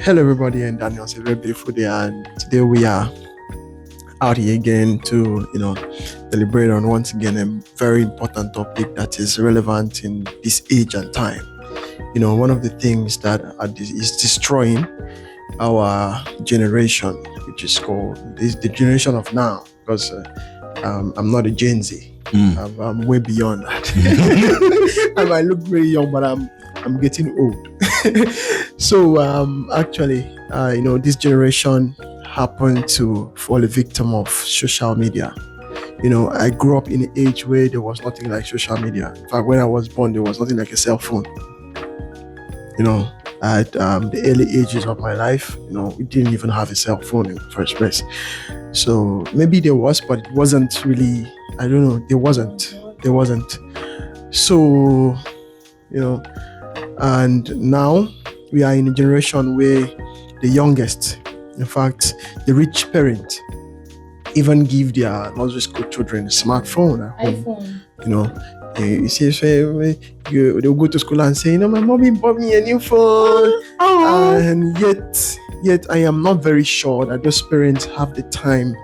Hello, everybody, and Daniel. It's a very beautiful day, and today we are out here again to, deliberate on once again a very important topic that is relevant in this age and time. One of the things that is destroying our generation, which is called the generation of now, because I'm not a Gen Z. I'm way beyond that. I might look very young, but I'm getting old. So actually, this generation happened to fall a victim of social media. I grew up in an age where there was nothing like social media. In fact, when I was born, there was nothing like a cell phone. At the early ages of my life, we didn't even have a cell phone in the first place. So maybe there was, but it wasn't really, I don't know, there wasn't. So, and now we are in a generation where the youngest, in fact, the rich parent, even give their nursery school children a smartphone at home. iPhone. You see, they'll go to school and say, my mommy bought me a new phone. And yet I am not very sure that those parents have the time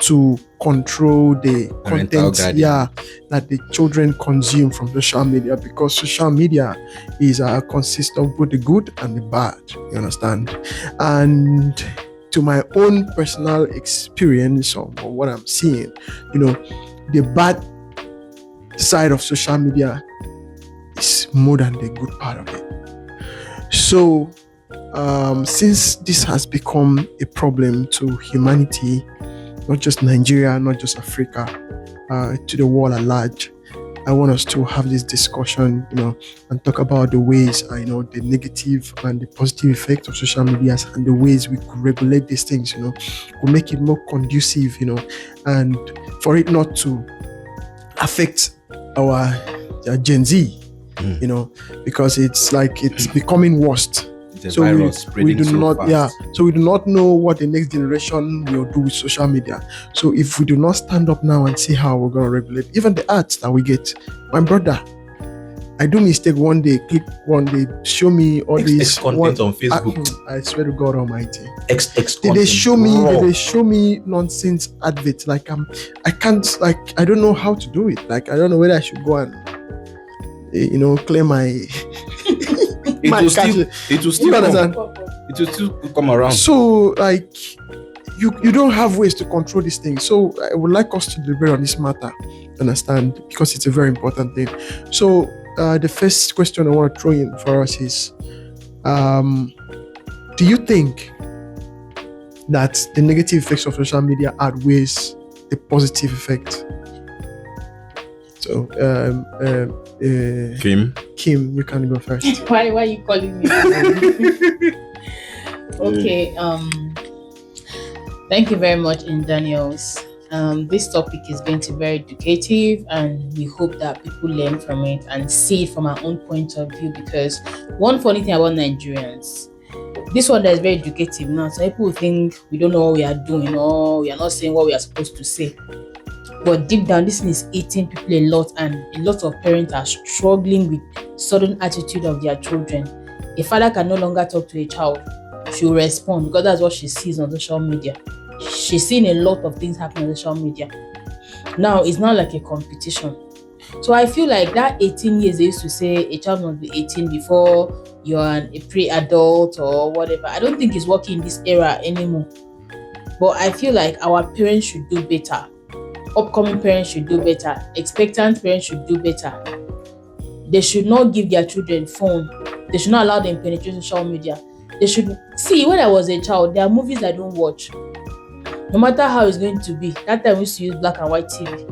to control the content that the children consume from social media, because social media is consists of both the good and the bad, you understand? And to my own personal experience or what I'm seeing, the bad side of social media is more than the good part of it. So since this has become a problem to humanity, not just Nigeria, not just Africa, to the world at large, I want us to have this discussion, and talk about the ways, the negative and the positive effect of social media, and the ways we could regulate these things, could make it more conducive, and for it not to affect our Gen Z, because it's becoming worse. So we do not, so we do not know what the next generation will do with social media. So if we do not stand up now and see how we're going to regulate, even the ads that we get, my brother, I do mistake one day, click one day, show me all these content on Facebook. I swear to God Almighty. They show me nonsense adverts. I can't, I don't know how to do it. I don't know whether I should go and, clear my. It will still come around. So you don't have ways to control this thing. So I would like us to deliberate on this matter, understand, because it's a very important thing. So the first question I want to throw in for us is, do you think that the negative effects of social media outweighs the positive effect? So Kim, you can go first. Why are you calling me? Okay. Thank you very much, Daniels. This topic is going to be very educative, and we hope that people learn from it and see it from our own point of view. Because one funny thing about Nigerians, this one that is very educative now, so people think we don't know what we are doing, or we are not saying what we are supposed to say. But deep down, this thing is eating people a lot, and a lot of parents are struggling with sudden attitude of their children. A father can no longer talk to a child. She will respond because that's what she sees on social media. She's seeing a lot of things happen on social media. Now, it's not like a competition. So I feel like that 18 years, they used to say a child must be 18 before you're a pre-adult or whatever. I don't think it's working in this era anymore. But I feel like our parents should do better. Upcoming parents should do better. Expectant parents should do better. They should not give their children phone. They should not allow them penetrate social media. They should see, when I was a child, there are movies I don't watch. No matter how it's going to be. That time we used to use black and white TV.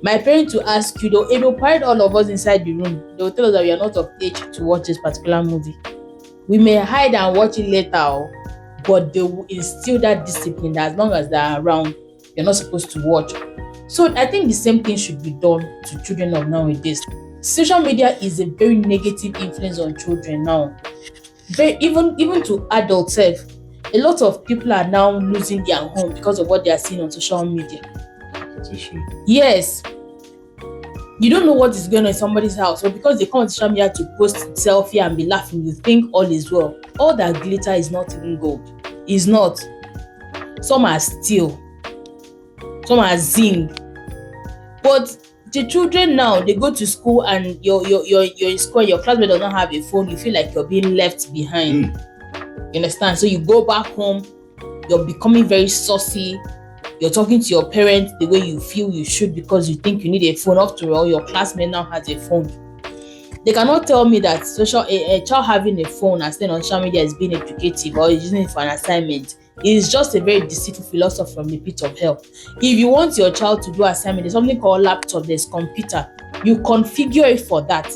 My parents will ask you, they'll parade all of us inside the room. They'll tell us that we are not of age to watch this particular movie. We may hide and watch it later, but they will instill that discipline that as long as they're around, you're not supposed to watch. So I think the same thing should be done to children of nowadays. Social media is a very negative influence on children now. Even to adults self. A lot of people are now losing their home because of what they are seeing on social media. Yes. You don't know what is going on in somebody's house, or because they come on social media to post selfie and be laughing, you think all is well. All that glitter is not even gold. It's not. Some are steel, some are zinc. But the children now, they go to school and you're in school, your classmate does not have a phone, you feel like you're being left behind. You understand? So you go back home, you're becoming very saucy. You're talking to your parents the way you feel you should because you think you need a phone. After all, your classmate now has a phone. They cannot tell me that a child having a phone and staying on social media is being educative or is using it for an assignment. It is just a very deceitful philosophy from the pit of hell. If you want your child to do assignment, there's something called laptop, there's computer. You configure it for that.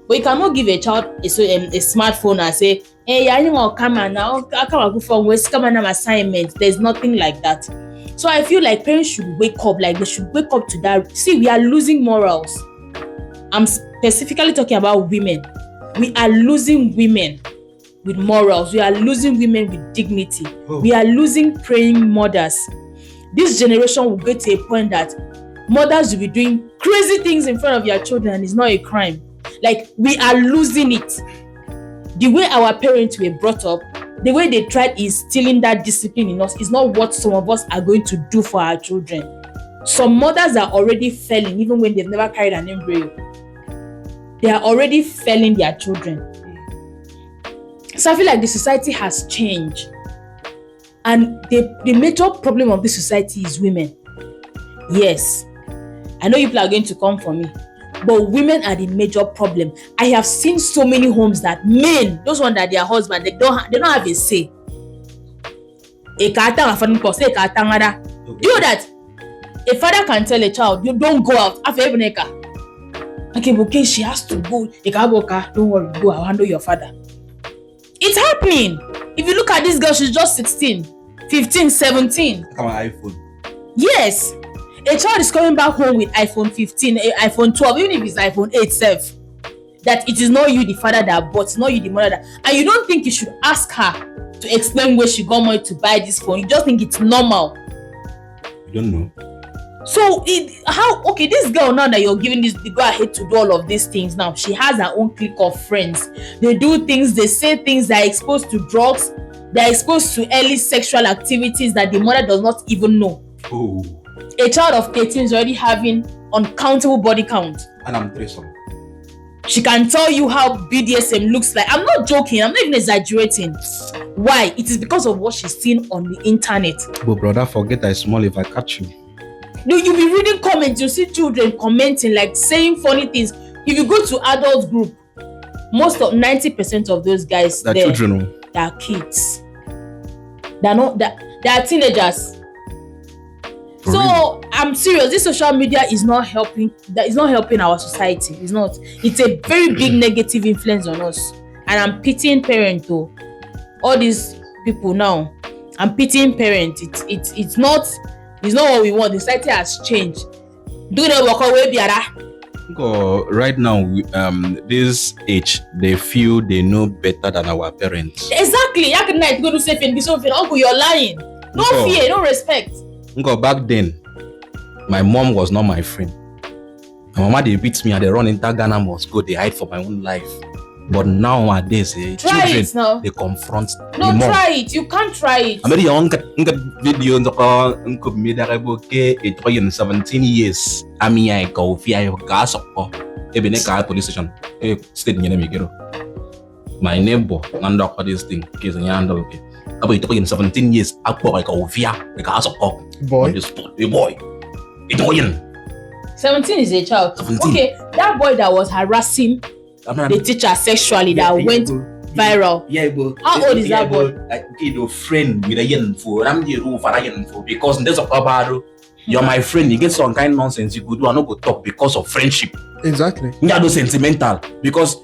But you cannot give a child a smartphone and say, hey, I need come on now, come on assignment. There's nothing like that. So I feel like parents should wake up, like they should wake up to that. See, we are losing morals. I'm specifically talking about women. We are losing women with morals. We are losing women with dignity. We are losing praying mothers. This generation will get to a point that mothers will be doing crazy things in front of their children and it's not a crime. Like, we are losing it. The way our parents were brought up, the way they tried instilling that discipline in us is not what some of us are going to do for our children. Some mothers are already failing even when they've never carried an embryo. They are already failing their children. So I feel like the society has changed. And the major problem of this society is women. Yes, I know people are going to come for me, but women are the major problem. I have seen so many homes that men, those ones that their husband, they don't have a say. You know that a father can tell a child, you don't go out after every night. Okay, she has to go. Don't worry, go. I'll handle your father. It's happening. If you look at this girl, she's just 16, 15, 17. Come on, iPhone. Yes. A child is coming back home with iPhone 15, iPhone 12, even if it's iPhone 8 self. That it is not you, the father that bought, it's not you, the mother that. And you don't think you should ask her to explain where she got money to buy this phone. You just think it's normal. You don't know. So this girl now that you're giving this the go ahead to do all of these things now, she has her own clique of friends. They do things, they say things, they're exposed to drugs, they're exposed to early sexual activities that the mother does not even know. Oh. A child of 13 is already having uncountable body count. And I'm threesome. She can tell you how BDSM looks like. I'm not joking, I'm not even exaggerating. Why? It is because of what she's seen on the internet. But brother, forget I small if I catch you. No, you'll be reading comments, you see children commenting, like saying funny things. If you go to adult group, most of 90% of those guys They're there, children. they are kids. They are teenagers. For So real? I'm serious. This social media is not helping. That is not helping our society. It's not. It's a very big negative influence on us. And I'm pitying parents though. All these people now. I'm pitying parents. It's not what we want. The society has changed. Do they walk away, Biara? Right now, this age, they feel they know better than our parents. Exactly. You can go to safe and be something. Uncle, you're lying. No fear, no respect. Back then, my mom was not my friend. My mama, they beat me and they run into Ghana must go. They hide for my own life. But nowadays, children, they confront the mom. Try it. You can't try it. I made a video in 17 years. I mean, I go via gas or a police station. State my neighbor, none of this thing. Case in Yanda. About in 17 years, I go via the gas or boy. Boy. 17 is a child. 17. Okay, that boy that was harassing the teacher sexually that went viral. Yeah, but how old is that boy? Like, okay, the friend with a yen for I'm the roof for a yen for because there's a barbaro. You're my friend. You get some kind of nonsense you could do. I not go talk because of friendship. Exactly. You are sentimental because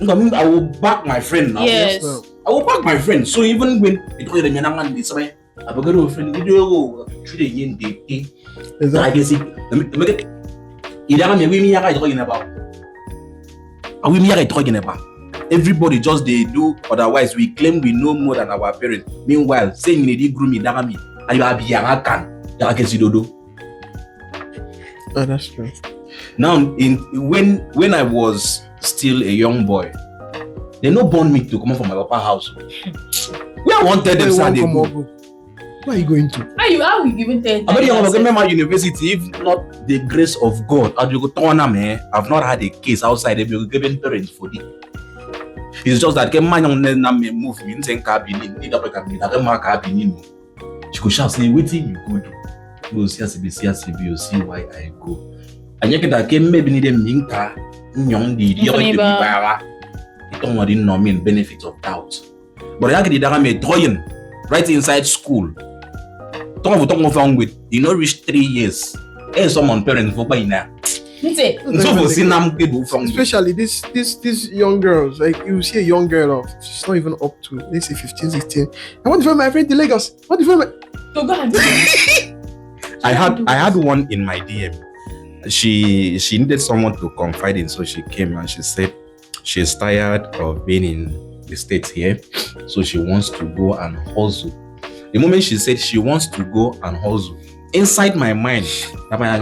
I will back my friend now. Yes. I will back my friend. So even when it was the man this way, I will go to a friend. You do treat the yen day. I guess it. You don't know me. I talking about. We are talking about. Everybody just they do. Otherwise, we claim we know more than our parents. Meanwhile, saying they groom me, dagami, and you are be young can. Oh, that's true. Now, when I was still a young boy, they no born me to come from my papa house. Where I wanted them Sunday. Where are you going to? How you even tell? I'm going to my university. If not the grace of God, I've not had a case outside. They be given parents for it. It's just that man move me in cabin. She could shout, say, waiting you go do. You see why I go. And you can get maybe them minka, young the it don't know mean benefit of doubt. But I get the drawing right inside school. Talk with you know reach 3 years. And someone parents for by now. Especially these young girls, like you see a young girl of she's not even up to let's say 15, 16. I want to find my friend in Lagos. What if I had one in my DM. She needed someone to confide in, so she came and she said she's tired of being in the States here, so she wants to go and hustle. The moment she said she wants to go and hustle, inside my mind, I'm the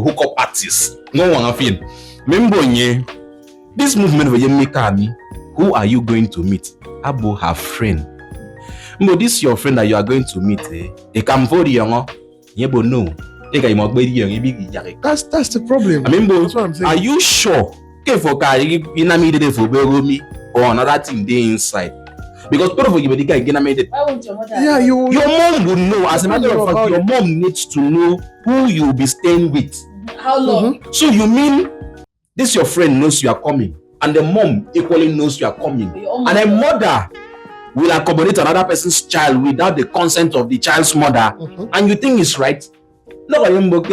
hookup artist. No one feel. Remember, this movement who are you going to meet? Abo her friend. But this your friend that you are going to meet, they come for the young, no. That's the problem. I mean, that's what I'm saying. Are you sure? Or another thing they inside? Because why won't your mother? Yeah, your mom will know. As a matter of fact, your mom needs to know who you will be staying with. How long? So you mean this your friend knows you are coming, and the mom equally knows you are coming, and a mother will accommodate another person's child without the consent of the child's mother, and you think it's right? No, I'm going to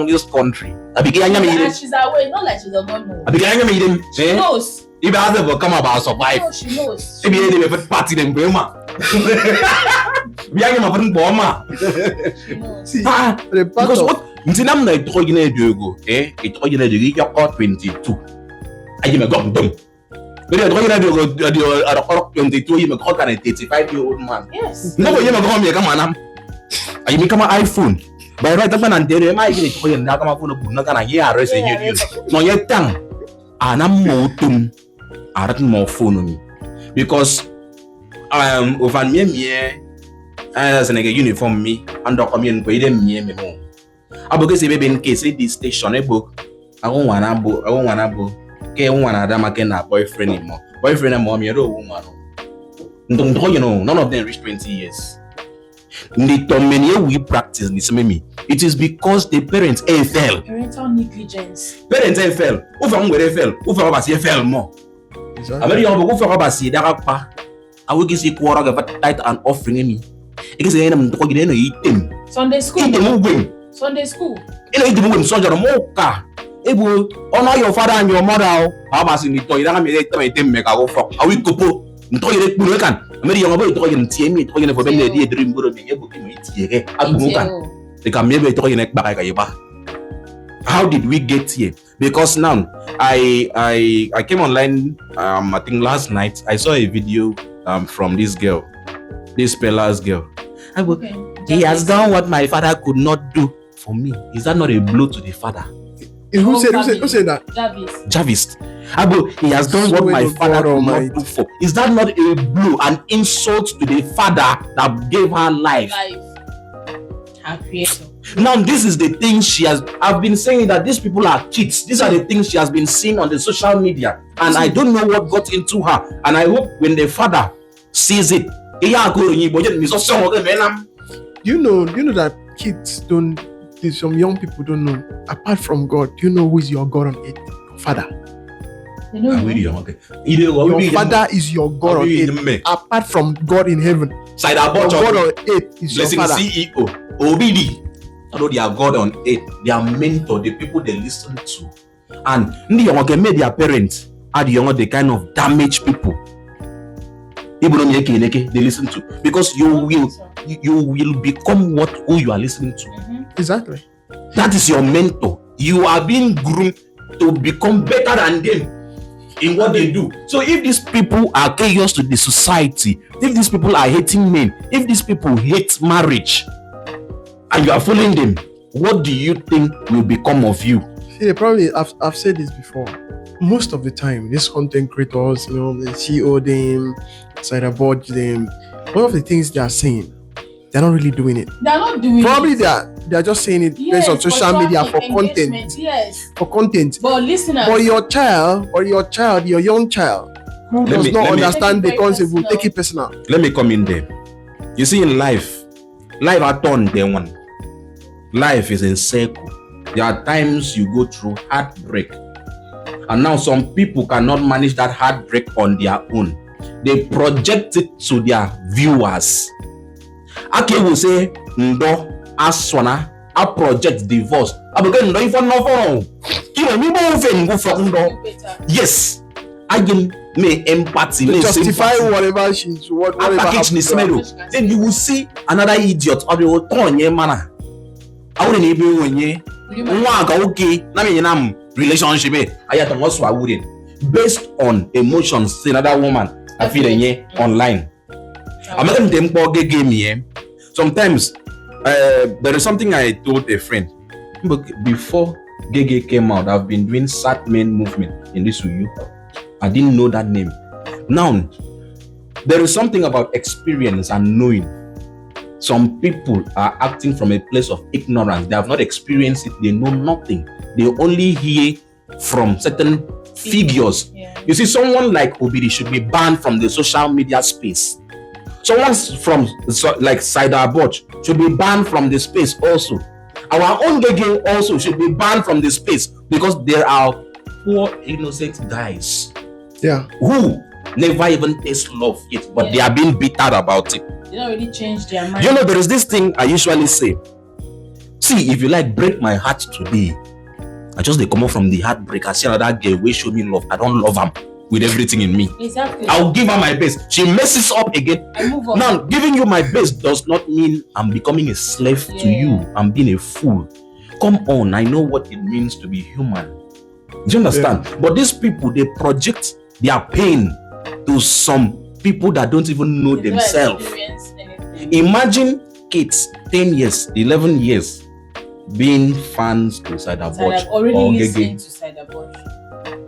this country. She's away, not like she's a mom. She knows. If I ever come about survive, no, she knows. Maybe they never party them, Grandma. We are going to bomber. Because what? I'm like, go, eh? It's all you need to get 22. I give a gum dumb. But you're going to go 22, you make a 35-year-old man. Yes. No, you're not going to come on. I become an iPhone. By right up and there, I get it. You're not going to not going to hear arrest you. No, you're tongue. And I'm more to more phone me because over me as an uniform me and document pay them me more. I because if in case this station a book, I won't wanna book, okay, one Adam can a boyfriend anymore. Boyfriend and mom, you're a woman. Don't you know, none of them reach 20 years. We practice this, Mimi. It is because the parents fell. Parental negligence. Parents fell. Who fell more. I very young, who for see that I will give you quarter of a tight and offering me. It is an enemy to eat them. Sunday school. Sunday school. It ain't the soldier mocha. It will honor your father and your mother. How about in the toilet? I mean, make a fuck. I will go. Toilet Burekan. I made your boy talking to me, talking for many dream would be able to eat here. They can maybe talking back. How did we get here? Because now I came online. I think last night I saw a video from this girl, this Pella's girl. He has done what my father could not do for me. Is that not a blow to the father? Who said that? Jarvis. He has done what my father could not do for. Is that not a blow, an insult to the father that gave her life? Her creator. Now this is the thing I've been saying that these people are kids. These are the things she has been seeing on the social media, and I don't know what got into her. And I hope when the father sees it, you know that kids don't. Some young people don't know. Apart from God, do you know who is your God on earth? Your father. Your father is your God on earth. Apart from God in heaven, your God on earth is your father. CEO, OBD. Although they are God on earth, their mentor, the people they listen to, and their parents are the kind of damaged people. They listen to, because you will become who you are listening to. Exactly. That is your mentor. You are being groomed to become better than them. in what they do. So if these people are chaos to the society, if these people are hating men, if these people hate marriage, and you are following them, what do you think will become of you? See, probably I've said this before. Most of the time, these content creators, the CEO them, Cider board them, one of the things they are saying, they're not really doing it. They're not doing Probably it. they're just saying it based on social media for content. Yes. For content. But listeners. But your young child, who does not understand the concept, will take it personal. Let me come in there. You see, in life are turned day one. Life is in circle. There are times you go through heartbreak. And now some people cannot manage that heartbreak on their own. They project it to their viewers. Ake will say, Ndo, Aswana, I project divorce. Yes. I may empathy. To justify whatever she's whatever happens. Then you will see another idiot or you will turn your manner. I wouldn't even when you okay, relationship. I wouldn't. Based on emotions, see another woman I feel online. I'm not them game here. Sometimes there is something I told a friend. Before Gege came out, I've been doing sad men movement in this UU. I didn't know that name. Now, there is something about experience and knowing. Some people are acting from a place of ignorance. They have not experienced it. They know nothing. They only hear from certain figures. Yeah. You see, someone like Obidi should be banned from the social media space. Someone from like Saida Aboch should be banned from the space also. Our own Gege also should be banned from the space because there are poor innocent guys who never even taste love yet, but they are being bitter about it. They don't really change their mind. There is this thing I usually say. See, if you like break my heart today, I just come up from the heartbreak. I see another girl will show me love. I don't love her with everything in me. Exactly. I'll give her my best. She messes up again. I move on. Now, giving you my best does not mean I'm becoming a slave to you. I'm being a fool. Come on, I know what it means to be human. Do you understand? Yeah. But these people, they project their pain to some people that don't even know themselves. Imagine kids 10 years, 11 years being fans to Cider Boch or listening to Cider Boch.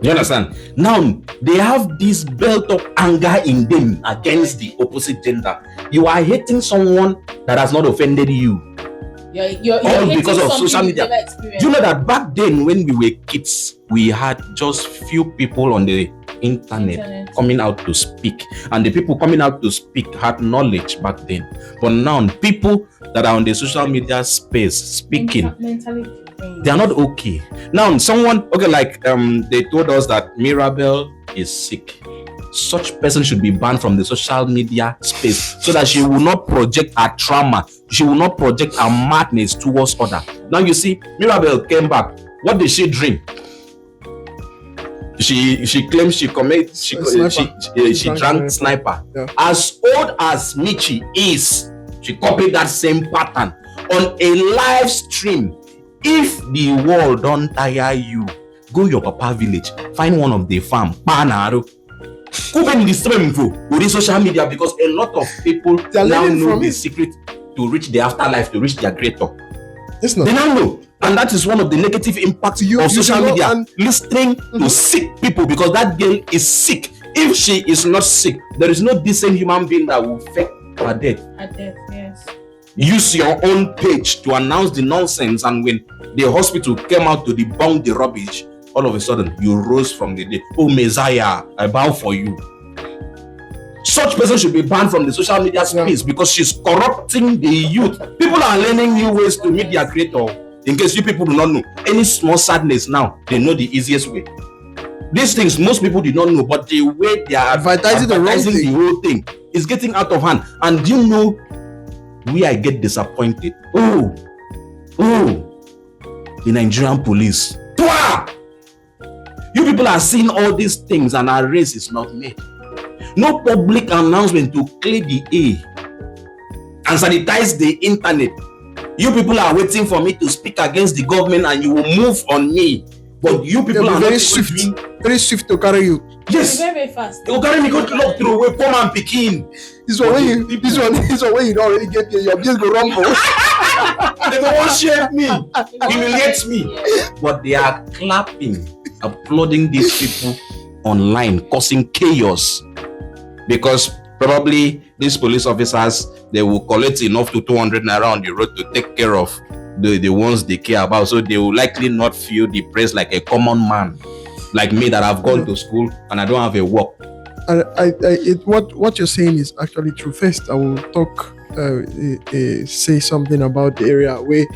You understand? Now they have this belt of anger in them against the opposite gender. You are hating someone that has not offended you. You're all because of social media. Do you know that back then when we were kids, we had just few people on the internet coming out to speak, and the people coming out to speak had knowledge back then. But now people that are on the social media space speaking, they are not okay. Now someone like they told us that Mirabel is sick. Such person should be banned from the social media space so that she will not project her trauma. She will not project her madness towards others. Now you see, Mirabel came back. What did she drink? She claims she drank sniper. Yeah. As old as Mitchy is, she copied that same pattern on a live stream. If the world don't tire you, go your papa village, find one of the farm, Panaro. Open the stream with social media because a lot of people now know the secret to reach the afterlife, to reach their creator. They now know. And that is one of the negative impacts of social media. Listening to sick people because that girl is sick. If she is not sick, there is no decent human being that will fake her death. Her death, yes. Use your own page to announce the nonsense, and when the hospital came out to debunk the rubbish, all of a sudden you rose from the dead. Oh Messiah, I bow for you. Such person should be banned from the social media space because she's corrupting the youth. People are learning new ways to meet their creator. In case you people do not know, any small sadness now, they know the easiest way. These things most people did not know, but the way they are advertising the whole thing is getting out of hand. And you know where I get disappointed? Oh, the Nigerian police. You people are seeing all these things and our race is not made. No public announcement to clear the air and sanitize the internet. You people are waiting for me to speak against the government and you will move on me. But you people are very swift to carry you. Yes. Very, very fast. They will carry me go to lock through with poor man picking. This one when you don't already get there, your bills go rumble. They don't want to share me, humiliate me. But they are clapping, applauding these people online, causing chaos. Because probably these police officers, they will collect enough to 200 naira on the road to take care of the ones they care about. So they will likely not feel depressed like a common man, like me that have gone to school and I don't have a work. What you're saying is actually true. First, I will talk, say something about the area where,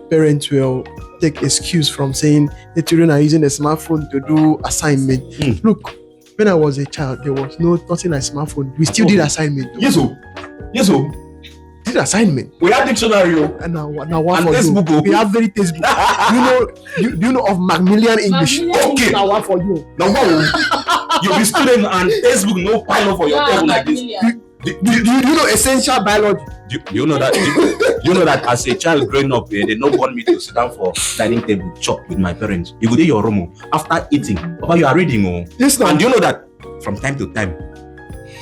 parents will take excuse from saying the children are using a smartphone to do assignment. Look, when I was a child, there was nothing like smartphone. We still did assignment. Yes, oh. Did assignment. We have dictionary, and now one and for textbook. you. We have very textbook. Do you know of Macmillan English? Okay. Now one for you. Now what? You be student and textbook no pilot for your table like this. Do you know essential biology? Do you know that? You know that as a child growing up, they don't want me to sit down for dining table chop with my parents. You go to your room after eating, Papa, you are reading. Yes, and do you know that from time to time,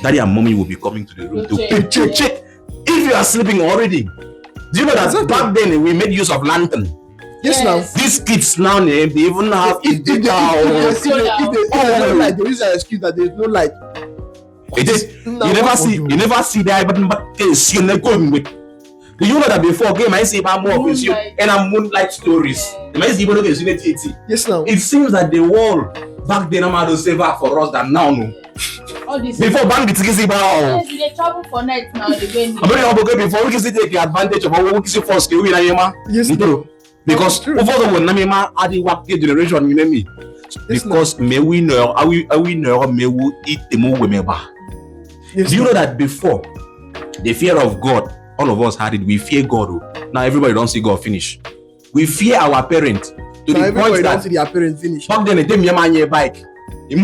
Daddy and Mommy will be coming to the room to check if you are sleeping already. Do you know that back then we made use of lantern? Yes, now these kids now they even have if they don't like, there is an excuse that there is no light. It is you never see that but see going with. Do you know that before game I see about more of you and I'm moonlight stories. Yes, now it seems that the world back then I'm safer for us than now. No. All this Before bandits get about they travel for night now. They before we can take advantage of what we can first we na yes, no. Because over the one na adi work generation you know me. Because may we know we may we eat the more we do you know that before the fear of God, all of us had it. We fear God. Now everybody don't see God finish. We fear our parents to the point that see their parents finish. Back then they take me a bike. You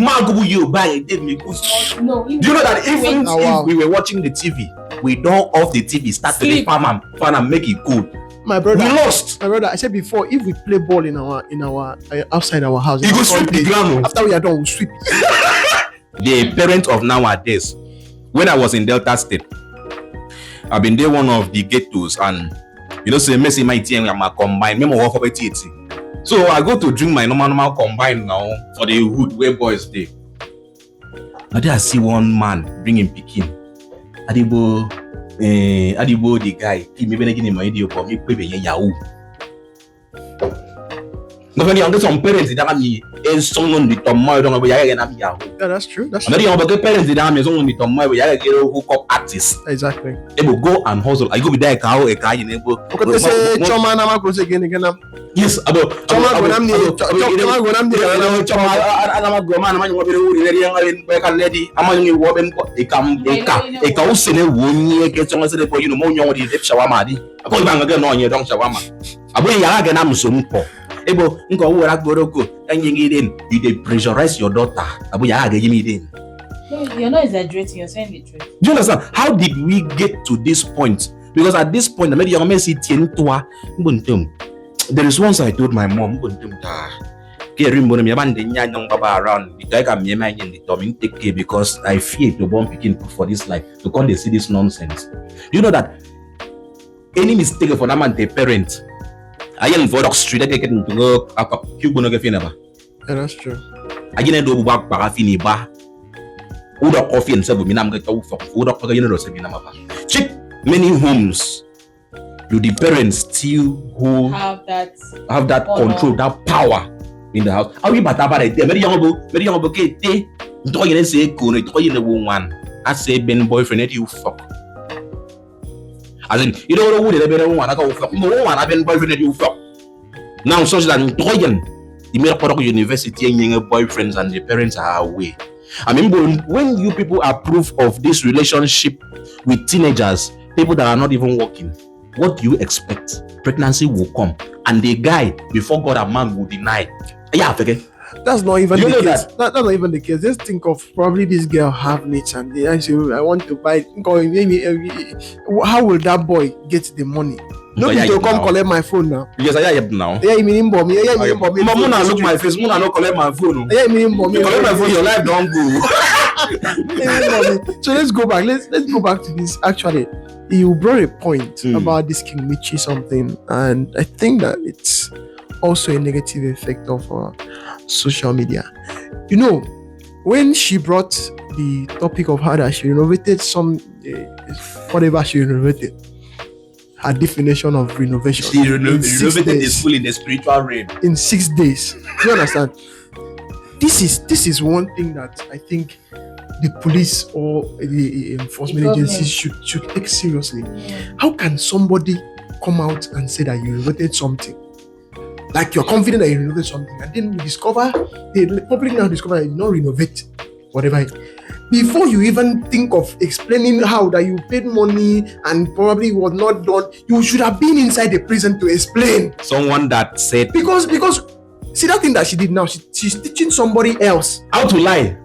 buy it, take me good. No, do you know that even if we were watching the TV, we don't off the TV, start to the farm and make it good. My brother, we lost. My brother, I said before, if we play ball in our outside our house, you go sweep the ground. After we are done, we sweep. The parents of nowadays. When I was in Delta State, I've been there one of the ghettos, and say Messi my team I'm a combine. So I go to drink my normal combine now for the hood where boys stay. Now there I see one man bringing Pekin. Adibo the guy. He maybe not getting my idea for me. Maybe Yahoo. No, when you get some parents that me is someone with tomorrow don't know Yahoo. Yeah, that's true. That's true. But the parents that me someone with tomorrow Yahoo hook up artists. Exactly. They will go and hustle. I go with that car, a car in able. Okay, say Choma na ma again. Yes, about Choma go nam ni. Choma go nam ni. Choma ana go man ma ngobe uri le yang be kan lady. Ama ngi wo ben ko e ka usene wonye ke chonga se ko mo nyo di shawama di. Ko ba nga no nye dong shawama. Abo ya ga na mso mpo. Ebo nko wo ra goroko enyi den you dey pressurize your daughter. Abo ya ga yimi den. No, you're not exaggerating, you're saying the truth. Do you understand? How did we get to this point? Because at this point, there is once I told my mom, take care because I fear to born picking for this life. To come they see this nonsense. You know that any mistake for them and their parent, I am for the street, I get to go up. That's true. I didn't do back parafini bar. Uda coffee and seven minam get out for Uda Koganama. Check many homes. Do the parents still who have that control, that power in the house? Are we but about it? Very young bouquet, don't you say, Kone, woman. I say, Ben boyfriend, let you fuck. As in, you don't know who the better one. I go fuck more one. I've been boyfriend, let you fuck. Now, such that Doyen, the Miracle University and young boyfriends and the parents are away. I mean, when you people approve of this relationship with teenagers, people that are not even working, what do you expect? Pregnancy will come, and the guy before God and man will deny. Yeah, okay. That's not even You the know case. that? That's not even the case. Just think of probably this girl having it and they ask you, I want to buy it. Maybe, how will that boy get the money? Nobody will come collect my phone now. Yes, I am now. Yeah, you mean bomb me. Yeah, you mean bomb me. Mona look my face. Mona no collect my phone. Yeah, you mean bomb me. Collect my phone. Your life don't go. So let's go back. Let's go back to this. Actually, you brought a point about this King Mitchy something, and I think that it's also a negative effect of social media. You know, when she brought the topic of how that she renovated some whatever she renovated, her definition of renovation. She renovated the school in the spiritual realm in 6 days. Do you understand? This is one thing that I think the police or the enforcement agencies should take seriously. How can somebody come out and say that you renovated something? Like you're confident that you renovated something, and then the public now discover that you did not renovate whatever. Before you even think of explaining how that you paid money and probably was not done, you should have been inside the prison to explain. Someone that said because see that thing that she did now, she's teaching somebody else how to lie,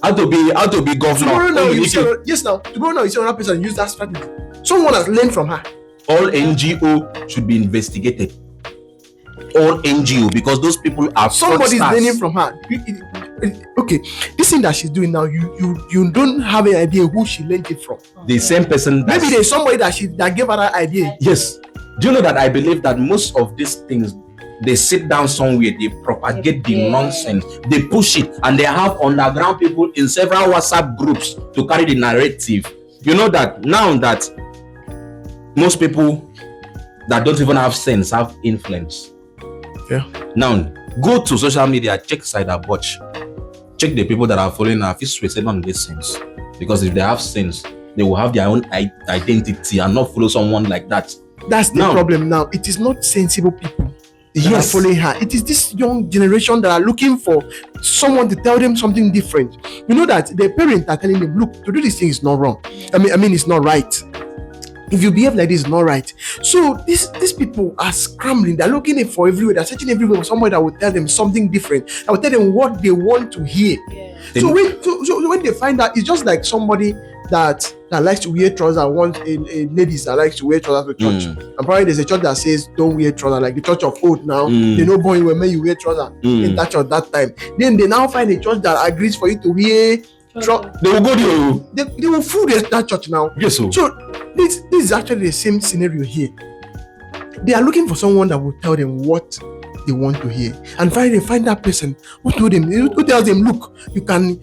how to be governor. Tomorrow now you see another person use that strategy. Someone has learned from her. All NGO should be investigated. All NGO, because those people are somebody's learning from her. Okay, this thing that she's doing now, you don't have an idea who she learned it from. The same person. Maybe there's somebody that gave her that idea. Yes. Do you know that I believe that most of these things, they sit down somewhere, they propagate the nonsense, they push it, and they have underground people in several WhatsApp groups to carry the narrative. You know that now that most people that don't even have sense have influence. Yeah. Now go to social media, check side up watch. Check the people that are following her. If it's on this sense, because if they have sense, they will have their own identity and not follow someone like that. That's the problem now. It is not sensible people that are following her. It is this young generation that are looking for someone to tell them something different. You know that the parents are telling them, look, to do this thing is not wrong. I mean it's not right. If you behave like this, it's not right. So these people are scrambling. They're looking for everywhere. They're searching everywhere for somebody that will tell them something different. That will tell them what they want to hear. Yeah. So when they find out, it's just like somebody that likes to wear trousers, wants a ladies that likes to wear trousers to church. And probably there's a church that says don't wear trousers, like the church of old now. They know boy when you wear trousers in that church that time. Then they now find a church that agrees for you to wear. They will go there. They will fool that church now. Yes, so this is actually the same scenario here. They are looking for someone that will tell them what they want to hear, and finally they find that person who tells them, look, you can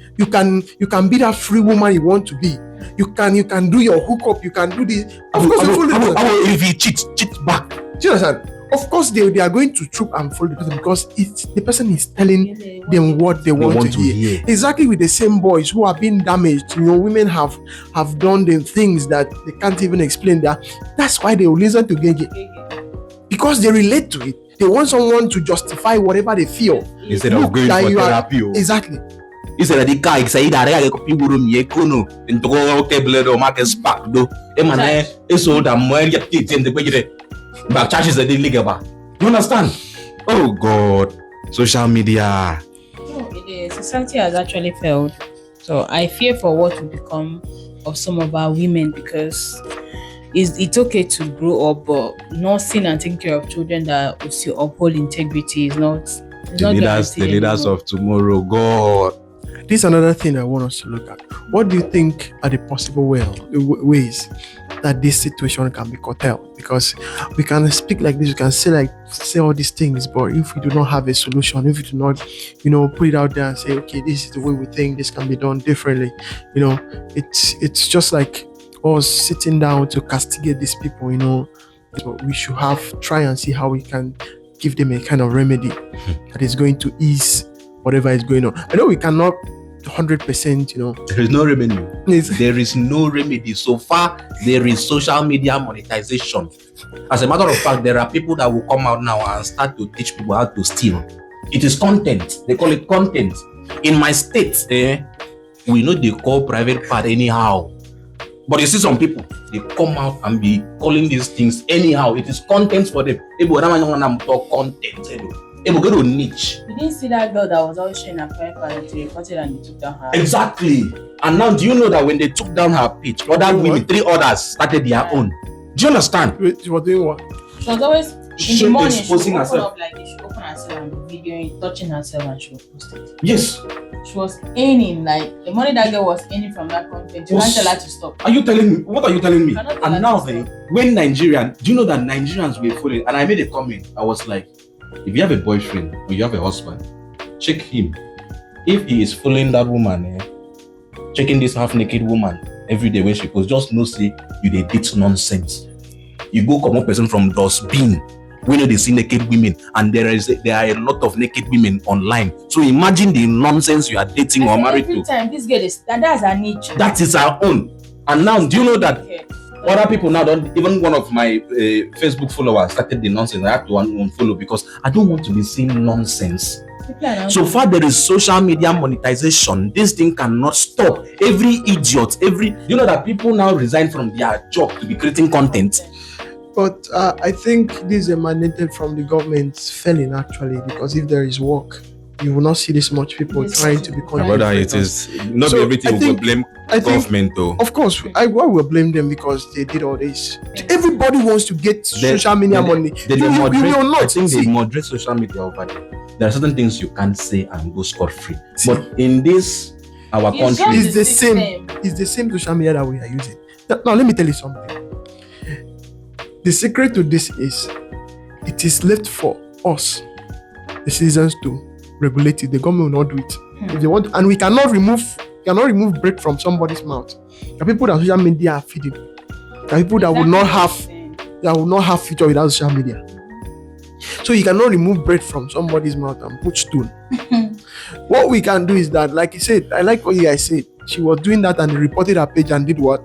be that free woman you want to be. You can do your hookup. You can do this. Of course, if you cheat back. Do you understand? Of course, they are going to troop and follow the person because the person is telling them what they want to hear. Exactly with the same boys who are being damaged. You know, women have done the things that they can't even explain. That's why they will listen to Gege, because they relate to it. They want someone to justify whatever they feel. Instead of going for therapy. Exactly. Instead of the guy say that I get people who me kono into go table or market spark do. Emane eso da mo get it in the way. But churches are illegal. You understand? Oh God, social media. No, the society has actually failed. So I fear for what will become of some of our women, because it's okay to grow up, but nursing and taking care of children that will still uphold integrity is not. The leaders of tomorrow. God. This is another thing I want us to look at. What do you think are the possible ways that this situation can be curtailed? Because we can speak like this, we can say all these things, but if we do not have a solution, if we do not, put it out there and say, okay, this is the way we think this can be done differently, it's just like us sitting down to castigate these people, So we should try and see how we can give them a kind of remedy that is going to ease whatever is going on. I know we cannot 100%, There is no remedy. There is no remedy. So far, there is social media monetization. As a matter of fact, there are people that will come out now and start to teach people how to steal. It is content. They call it content. In my state, we know they call private part anyhow. But you see some people, they come out and be calling these things anyhow. It is content for them. Content. Ebogero niche. You didn't see that girl that was always showing her private parent to report it and they took down her. Exactly. And now, do you know that when they took down her page, other women, 3 others started their own? Do you understand? Wait, she was doing what? She was always in the morning. She would open herself. up like this. She would open herself and be videoing, touching herself, and she would post it. Yes. She was earning, like the money that girl was earning from that content. You can't tell her to stop. Are you telling me? What are you telling me? Cannot tell And her now, to stop. when Nigerian, do you know that Nigerians were following? And I made a comment. I was like, if you have a boyfriend or you have a husband, check him. If he is following that woman, checking this half-naked woman every day when she posts, just know say you dey date nonsense. You go come up person from dustbin when they see naked women, and there are a lot of naked women online. So imagine the nonsense you are dating or married to. Every time this girl is that's her niche. That is her own. And now, do you know that other people now don't? Even one of my Facebook followers started the nonsense. I have to unfollow because I don't want to be seeing nonsense. So far there is social media monetization. This thing cannot stop. Every idiot, you know that people now resign from their job to be creating content. But I think this is mandated from the government's failing actually, because if there is work, you will not see this much people trying to be content. Brother, it is not So everything I we will think- blame I think- government though. Of course, I will blame them because they did all this. Everybody wants to get social media money. They You will not. I think they See, moderate social media over there. There are certain things you can't say and go scot-free. But in this, our It's country, just it's the system. same. It's the same social media that we are using. Now, let me tell you something. The secret to this is, it is left for us, the citizens, to regulate it. The government will not do it. If they want to, and we cannot remove bread from somebody's mouth. There are people that social media are feeding. There are people that will not have future without social media. So you cannot remove bread from somebody's mouth and put stone. What we can do is that, like you said, I like what you guys said. She was doing that and they reported her page and did what?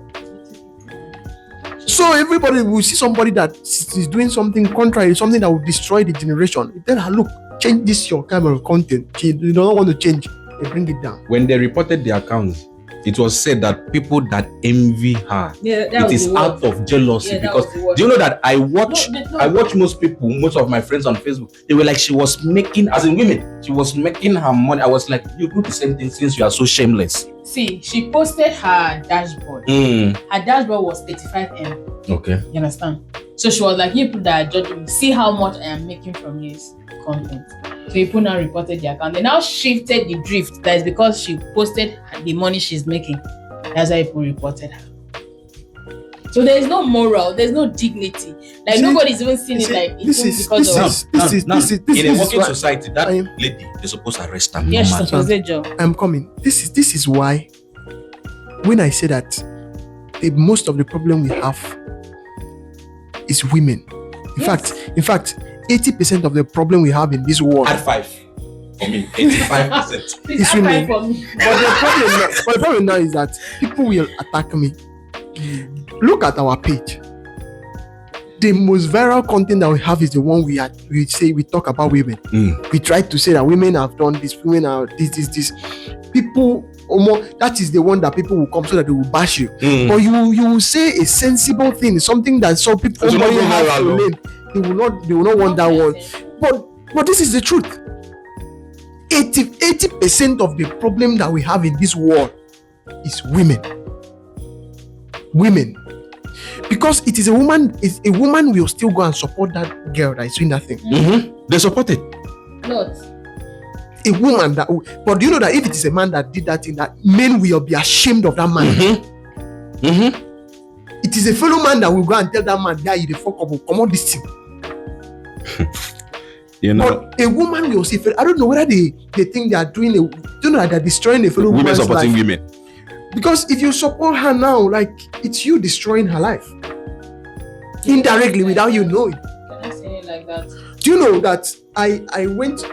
So everybody will see somebody that is doing something contrary, something that will destroy the generation. You tell her, look, change this your kind of content. She don't want to change. They bring it down. When they reported the accounts, it was said that people that envy her, it is out of jealousy. Because do you know that I watch most of my friends on Facebook, they were like, she was making, as in women, she was making her money. I was like, you do the same thing since you are so shameless. See, she posted her dashboard. Her dashboard was 35M. Okay. You understand? So she was like, people that are judging me, see how much I am making from this content. So people now reported the account. They now shifted the drift. That is because she posted the money she's making. That's why people reported her. So there is no moral, there's no dignity. Like, nobody's even seen it like it's because of in a working society, that lady, they're supposed to arrest her. yes, she's supposed to job. I'm coming. This is why, when I say that most of the problem we have is women. In fact, 80% of the problem we have in this world Add 5. For me, 85%. Please, It's high women. five for me. But the problem now is that people will attack me. Look at our page. The most viral content that we have is the one we talk about women. We try to say that women have done this, women are this. People, that is the one that people will come so that they will bash you. But you will say a sensible thing, something that some people have to learn. They will not want that one. But this is the truth. 80% of the problem that we have in this world is women. Because it is a woman will still go and support that girl that is doing that thing. They support it. Not. A woman but do you know that if it is a man that did that thing, that men will be ashamed of that man. It is a fellow man that will go and tell that man, yeah, you the fuck up, come on this thing. You know, But a woman will say, I don't know whether they think they are doing do you know that they're destroying a fellow women woman's supporting life. women. Because if you support her now, like, it's you destroying her life indirectly without you knowing. Can I say it like that? Do you know that I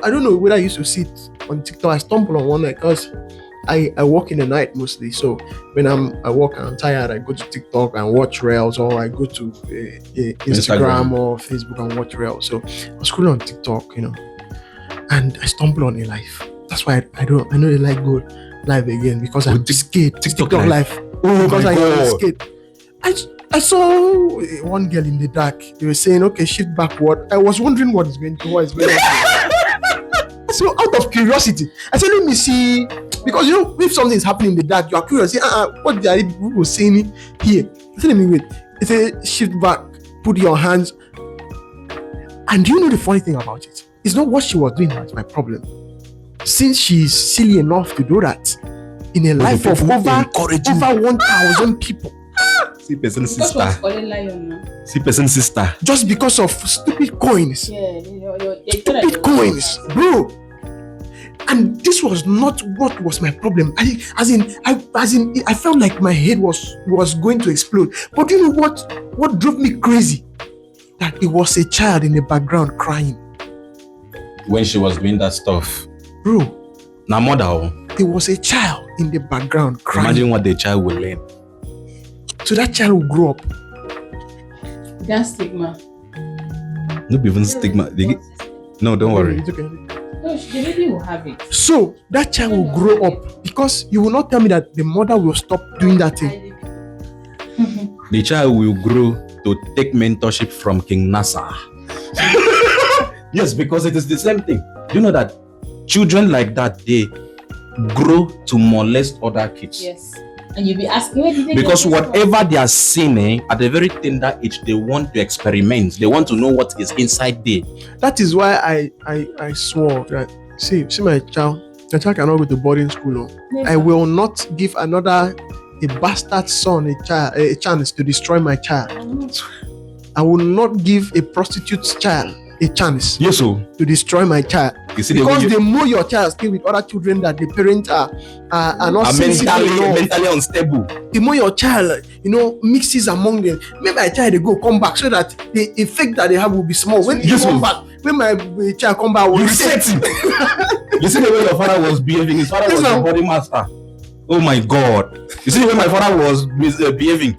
don't know whether I used to see it on TikTok. I stumbled on one night because I work in the night mostly. So when I work and I'm tired, I go to TikTok and watch Reels, or I go to Instagram or Facebook and watch Reels. So I was scrolling on TikTok, and I stumbled on a life. That's why I know they like go live again, because I'm scared. TikTok live. Because I am scared. I saw one girl in the dark. They were saying, okay, shift backward. I was wondering what is going on. So out of curiosity, I said, let me see, because you know, if something is happening in the dark, you are curious. What are people saying here? I said, let me wait. It said, shift back, put your hands. And do you know the funny thing about it? It's not what she was doing that's my problem. Since she's silly enough to do that in a life of over 1,000 people. See person sister. See person sister. Just because of stupid coins. Stupid coins, bro. And this was not what was my problem. I felt like my head was going to explode. But you know what drove me crazy? That it was a child in the background crying. When she was doing that stuff. Bro. Now mother. There was a child in the background crying. Imagine what the child will learn. So that child will grow up. That's stigma. Not even stigma. No, don't worry. It's okay. No, the baby will have it. So that child will grow up, because you will not tell me that the mother will stop doing that thing. The child will grow to take mentorship from King Nasa. Yes, because it is the same thing. Do you know that children like that, they grow to molest other kids? Yes. And you'll be asking, where did they because whatever they are seeing at a very tender age, they want to experiment. They want to know what is inside there. That is why I swore that, see my child cannot go to boarding school. I will not give a bastard son a chance to destroy my child. I will not give a prostitute's child a chance to destroy my child. You see, because the more your child stay with other children that the parents are not mentally unstable, the more your child mixes among them. Maybe my child they go come back, so that the effect that they have will be small. When he come back, when my child come back, will reset him. You see the way your father was behaving. His father was a body master. Oh my God! You see the way my father was behaving,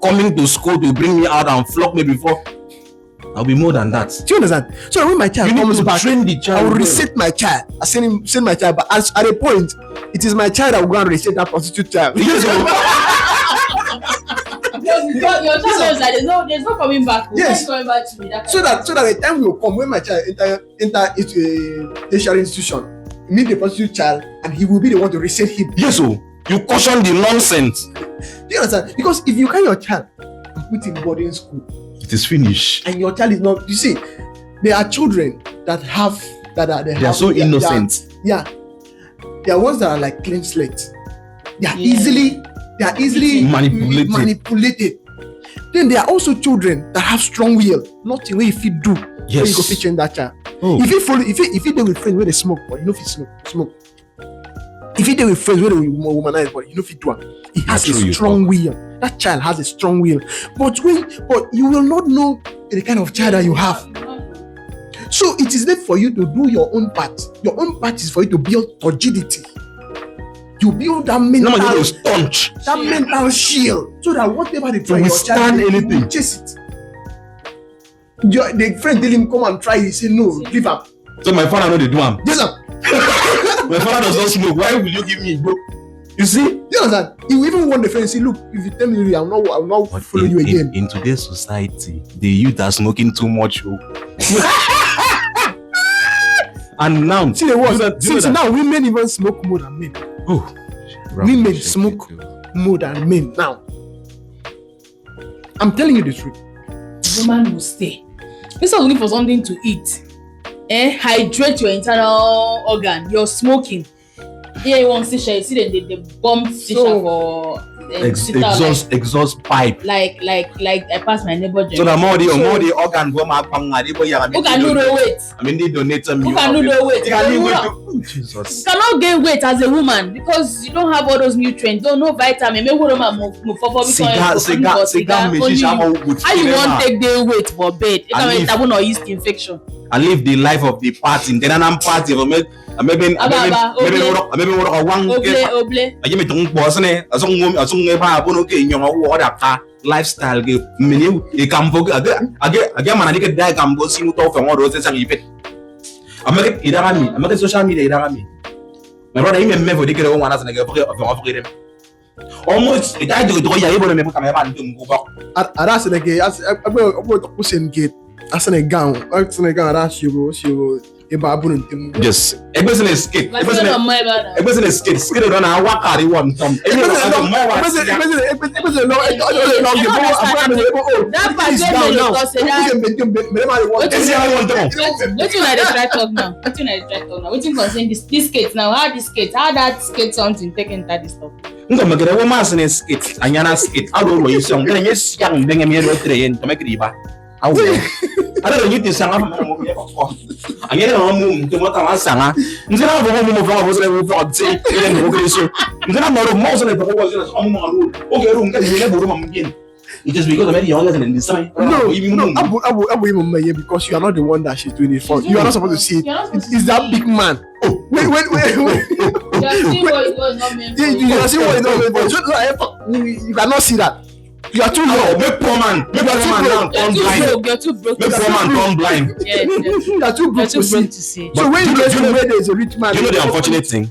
coming to school to bring me out and flog me before. I'll be more than that. Do you understand? So when my child comes back, train the child. I will reset my child. I send my child, but at a point, it is my child that will go and reset that prostitute child. Because your child knows that there's no coming back. Yes. Coming back to me. So that the time will come when my child enter into a tertiary institution, meet the prostitute child, and he will be the one to reset him. Yes, so you caution the nonsense. Do you understand? Because if you carry your child and put in boarding school, it is finished. And your child is not. You see, there are children that they are so innocent. They are ones that are like clean slate. They are easily manipulated. Then there are also children that have strong will. Nothing where if you do, you go fit change that child. Oh. If you deal with friends where they smoke, but you know if you smoke. If you deal with friends where they womanize, but you know if you do it, he has a strong will. That child has a strong will. But you will not know the kind of child that you have. So it is left for you to do your own part. Your own part is for you to build rigidity. You build that mental mental shield, so that whatever they try, your child will chase it. The friend tell him come and try, he say no, leave him. So my father know they do him. Yes, sir. My father does not smoke. Why will you give me, bro? You see? You know that he will even want the friend say, look, if you tell me, I'll not follow you again. In today's society, the youth are smoking too much. And now, see the words. Since now women even smoke more than men. Oh, women smoke more than men now. I'm telling you the truth. Woman will stay. Instead of looking for something to eat, hydrate your internal organ. You're smoking. Here you want to see the bomb shisha for exhaust pipe. Like I passed my neighbor. So the more the organ go ma pang who can do the weight? I mean they donate me. Who can do the weight? Jesus. You cannot gain weight as a woman because you don't have all those nutrients. Don't know vitamin. Maybe we don't move for cigar. How you want take the weight for bed? It can be or yeast infection. And live the life of the party. Then I'm party for me. Maybe oble. lifestyle social media my brother almost it died to Yes. Everything is skate. Everything is skate. Skate on a wakari one from. That part what you like the try talk now? What you like the try talk now? What you concern this skate now? How that skate something take enter this stuff? Magana woman skate. Anyana skate. I don't know you song. Then yes, young bring me here train to make riba. I don't know you this song. I get on move to what I was saying. Instead of home of was ever say, instead of more most of the was on my room. Okay, room can you never room again. It is because of many younger than this time. No, because you are not the one that she's doing it for. You are not supposed to see it. It's that big man. Oh, wait. You see what it was not meant for. You see what it's not meant for. You cannot see that. You are too young. Make poor man. Make poor man now turn blind. You're too broke. Make poor man turn blind. Yes. You are too broke to see. So when you get to where there is a rich man, you know the unfortunate thing.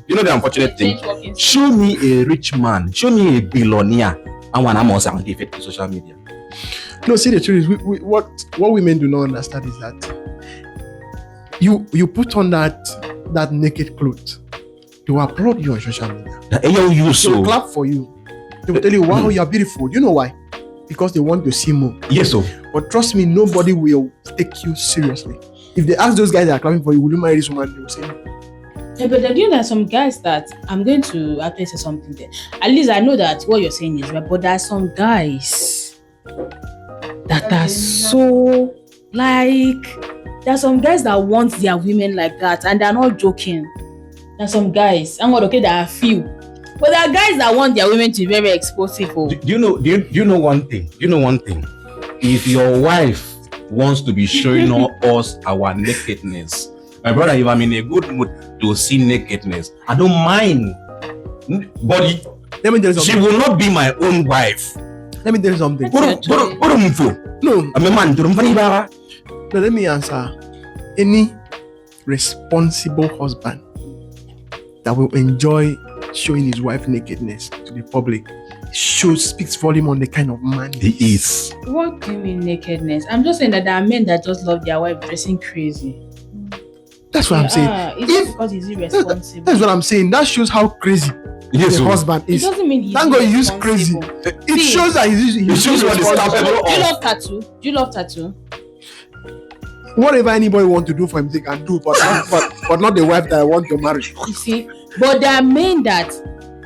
Show me a rich man. Show me a billionaire. And when I'm also on social media. No, see the truth is, what women do not understand is that you put on that naked clothes, they will applaud you on social media. They will clap for you. They will tell you, wow, you are beautiful. You know why? Because they want to see more. Yes, sir. But trust me, nobody will take you seriously. If they ask those guys that are clapping for you, will you marry this woman? They will say no. Yeah, but then you know some guys that I'm going to actually say something there. At least I know that what you're saying is right, but there are some guys that are so there are some guys that want their women like that, and they're not joking. There are some guys, I'm not okay, there are a few. But there are guys that want their women to be very explosive. Oh. Do you know one thing? If your wife wants to be showing us our nakedness, my brother, if I'm in a good mood to see nakedness, I don't mind. But she will not be my own wife. Let me tell you something. No, I'm a man. Now let me answer. Any responsible husband that will enjoy showing his wife nakedness to the public speaks volume on the kind of man he is. What do you mean nakedness? I'm just saying that there are men that just love their wife dressing crazy. That's what I'm saying. It's because he's irresponsible. That's what I'm saying. That shows how crazy the husband is. It doesn't mean he's thank God you use crazy. It shows that he shows what is capable of. Do you love tattoo? Do you love tattoo? Whatever anybody want to do for him, they can do, but not the wife that I want to marry. You see, but there are men that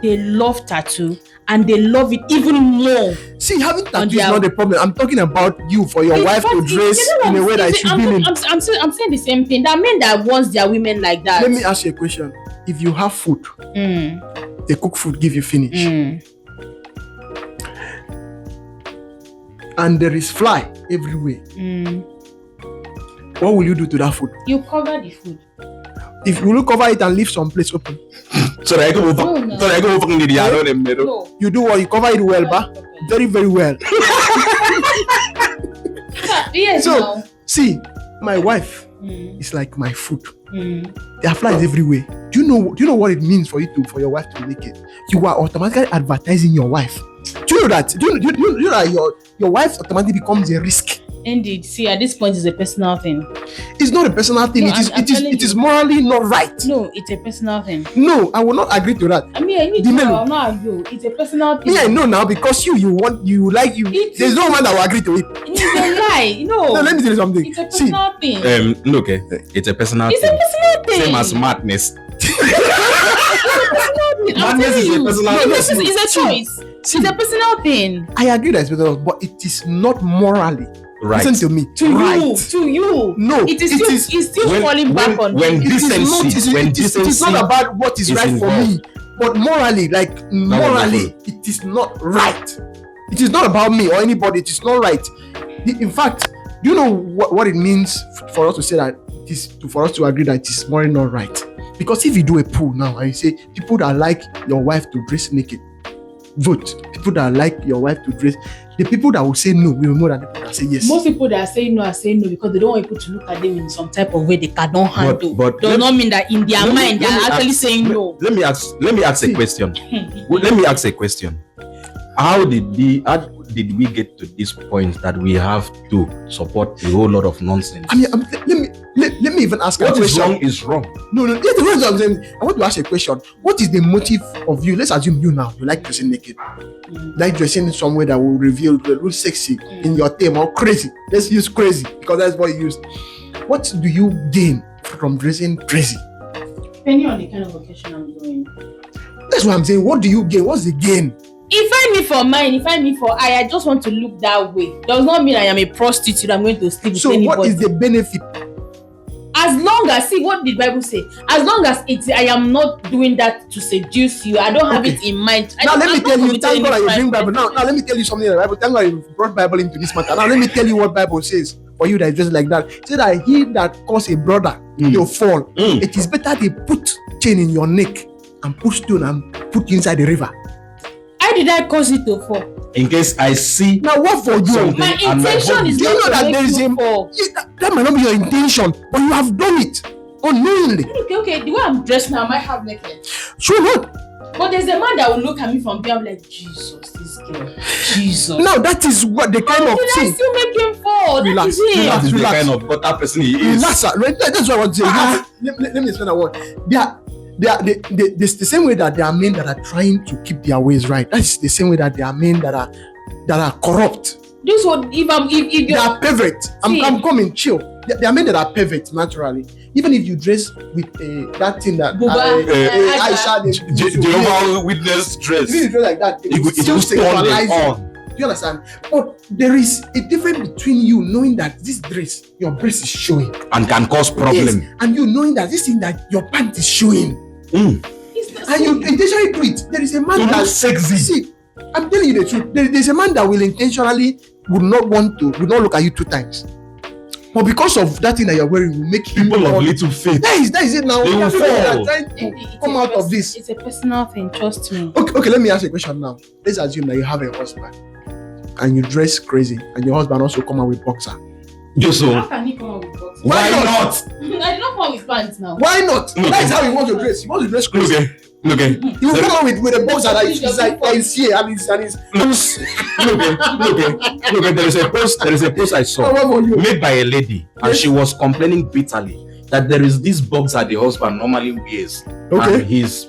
they love tattoo and they love it even more. See, having tattoo is not the problem. I'm talking about you for your wife to dress in a way that she feeling. I'm saying the same thing. There are men that want their women like that. Let me ask you a question. If you have food, they cook food, give you finish, and there is fly everywhere, what will you do to that food? You cover the food. If you will cover it and leave some place open. So I go over. No. So I go over in the yard. No. You do what? You cover it well, very, very well. Yes. So now. see, my wife is like my food. There are flies everywhere. Do you know what it means for your wife to make it? You are automatically advertising your wife. Do you know that? Do you know that your wife automatically becomes a risk? Indeed. See, at this point, it's a personal thing. It's not a personal thing. No, it is morally not right. No, it's a personal thing. No, I will not agree to that. I mean, I need to know. I'm not agree. It's a personal thing. Me, I know now because there's no man that will agree to it. It's a lie. No, let me tell you something. It's a personal thing. Okay. It's a personal It's thing. a personal thing. Same as madness. Madness is a personal thing. It's a choice. It's a personal thing. I agree that it's personal, but it is not morally. Right. Listen to me. To you. No. It's still falling back on when you. decency. It is not about what is right for me, but morally, it is not right. It is not about me or anybody. It is not right. In fact, do you know what it means for us to say that for us to agree that it is morally not right? Because if you do a poll now and you say people that like your wife to dress naked, vote. People that like your wife to dress, the people that will say no will more than the people that say yes. Most people that are saying no because they don't want people to look at them in some type of way they cannot handle. But does not mean that in their mind they are actually saying no. Let me ask a question. Let me ask a question. How did we get to this point that we have to support a whole lot of nonsense? I mean, Let me even ask What a question. wrong is wrong. No. Yes, the reason I'm saying, I want to ask a question. What is the motive of you? Let's assume you now. You like dressing naked. Like dressing in some way that will reveal, that will sexy in your theme or crazy. Let's use crazy because that's what you use. What do you gain from dressing crazy? Depending on the kind of occasion I'm doing. That's what I'm saying. What do you gain? What's the gain? If I mean for mine, if I mean for I just want to look that way. Does not mean I am a prostitute. I'm going to sleep with anybody. So what is the benefit? As long as, see what the Bible say, as long as I am not doing that to seduce you, I don't have it in mind. Now let me tell you, thank God you bring Bible. Now let me tell you something in the Bible. Thank God you brought Bible into this matter. Now let me tell you what Bible says for you that is just like that. It said that he that cause a brother to fall, it is better they put chain in your neck and put stone and put you inside the river. How did I cause it to fall? In case I see. Now what for you? My intention is not to make you fall. That might not be your intention, but you have done it unknowingly. Okay. The way I'm dressed now, I might have naked. Sure what? But there's a man that will look at me from there. I'm like, Jesus, this girl, Jesus. Now that is what the kind of thing. I still make him fall. That is it. That is the kind of butter person he is. Relax, right? That's what I want to say. Let me explain that one. The same way that there are men that are trying to keep their ways right. That's the same way that there are men that are corrupt. This one, if they are pervert. I'm coming, chill. There are men that are pervert naturally. Even if you dress with that thing that Jehovah's Witness dress, even if you dress like that, it still sexualizing. Do you understand? But there is a difference between you knowing that this dress, your breast is showing, and can cause problem, yes, and you knowing that this thing that your pant is showing, and you intentionally do it. There is a man that's sexy. See, I'm telling you the truth. There's a man that will intentionally would not look at you 2 times. But because of that thing that you're wearing, will make people of little faith. That is it now. They will fall. Trying to come out of this. It's a personal thing, trust me. Okay, let me ask you a question now. Let's assume that you have a husband and you dress crazy, and your husband also come out with boxer. How can he come out with boxer? Why not? I did not come out with pants now. Why not? Okay. That is how he wants to dress. He wants to dress crazy. Okay. He will come out with a boxer that is here and it's Look, there is a post I saw made by a lady, and she was complaining bitterly that there is this boxer the husband normally wears, and his